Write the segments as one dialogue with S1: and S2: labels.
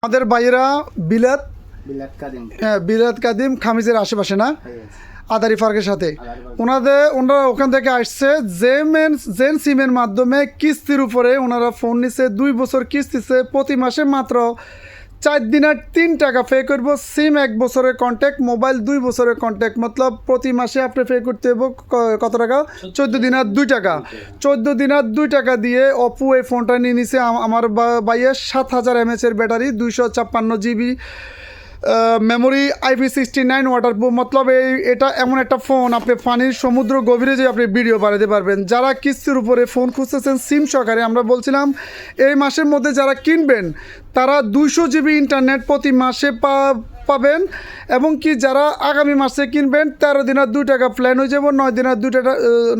S1: আমাদের ভাইয়েরা বিলাত
S2: বিলাত কাদিম
S1: হ্যাঁ বিলাত কাদিম খামিজের আশেপাশে না আদারি পার্কের সাথে ওনারা ওখান থেকে আসছে জেন সিমের মাধ্যমে কিস্তির উপরে ওনারা ফোন নিচ্ছে 2 বছর কিস্তিছে প্রতি মাসে মাত্র 4 দিনের 3 টাকা পে করবো সিম 1 বছরের কন্ট্যাক্ট মোবাইল 2 বছরের কন্ট্যাক্ট মতলব প্রতি মাসে আপনি পে করতে হবে কত টাকা 14 দিনের 2 টাকা 14 দিনের 2 টাকা দিয়ে অপো এই ফোনটা নিয়ে নিছে আমার ভাইয়ের 7000 mAh এর battery 256 GB memory IP69 waterproof মতলব এটা এমন একটা ফোন আপনি পানির সমুদ্র গভীরে যে আপনি ভিডিও বানাতে পারবেন। যারা কিস্তির উপরে ফোন খুঁজতেছেন সিম সহকারে আমরা বলছিলাম এই মাসের মধ্যে যারা কিনবেন তারা 200 GB ইন্টারনেট প্রতি মাসে পাবেন এবং কি যারা আগামী মাসে কিনবেন 13 দিনের 2 টাকা প্ল্যান হয়ে যাব 9 দিনের 2 টাকা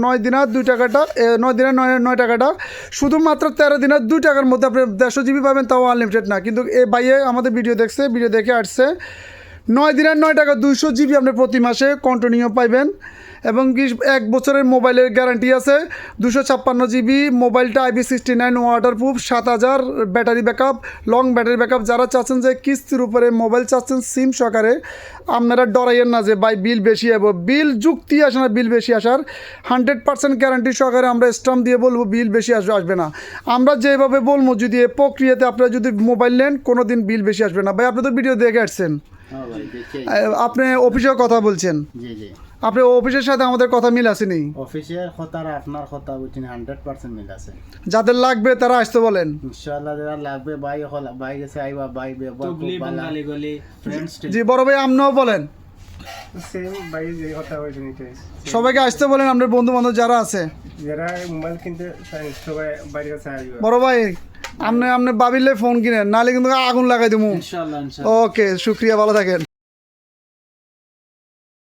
S1: 9 দিনের 2 টাকাটা 9 দিনের 9 টাকাটা শুধুমাত্র 13 দিনের 2 টাকার মধ্যে আপনি 150 GB পাবেন, তাও আনলিমিটেড না। কিন্তু এই ভাইয়ে আমাদের ভিডিও দেখছে, ভিডিও দেখে আসছে 9 দিনের 9 টাকা 200 GB আপনি প্রতি মাসে কন্টিনিউ পাইবেন এবং কি 1 বছরের মোবাইলের গ্যারান্টি আছে 256 GB মোবাইলটা IP69 waterproof 7000 battery backup long battery backup. যারা চাচ্ছেন যে কিস্তির উপরে মোবাইল চাচ্ছেন সিম সহকারে আপনারা ডরাইয়েন না যে ভাই বিল বেশি হবে, বিল যুক্তি আসে না বিল বেশি আসার 100% গ্যারান্টি সহকারে আমরা স্টাম্প দিয়ে বলবো বিল বেশি আসবে না। আমরা যেভাবে বলবো যদি এই প্রক্রিয়াতে আপনারা যদি মোবাইল নেন কোনো দিন বিল বেশি আসবে না। ভাই আপনি তো ভিডিও দেখে আসছেন, আপনি অফিসেও কথা বলছেন, আপনি অফিসের সাথে আমাদের কথা মিল আসেনি?
S2: অফিসের কথা আর আপনার কথা বুঝছেন 100% মিল আছে।
S1: যাদের লাগবে তারা আসতে বলেন
S2: ইনশাআল্লাহ যারা লাগবে ভাই হল ভাই গেছে আইবা ভাই ব্যবহার খুব ভালো গলি ফ্রেন্ডস
S1: জি বড় ভাই আপনিও বলেন,
S2: সেম ভাই যে কথা হইছে নিতে
S1: সবাইকে আসতে বলেন আপনার বন্ধু বান্ধব যারা আছে
S2: যারা মোবাইল কিনতে চায় সবাই বাইরে কাছে আইবা।
S1: বড় ভাই আপনি বাবিলে ফোন কিনেন নাহলে কিন্তু আগুন লাগাই দেবো।
S2: ইনশাআল্লাহ
S1: ওকে শুক্রিয়া, ভালো থাকেন।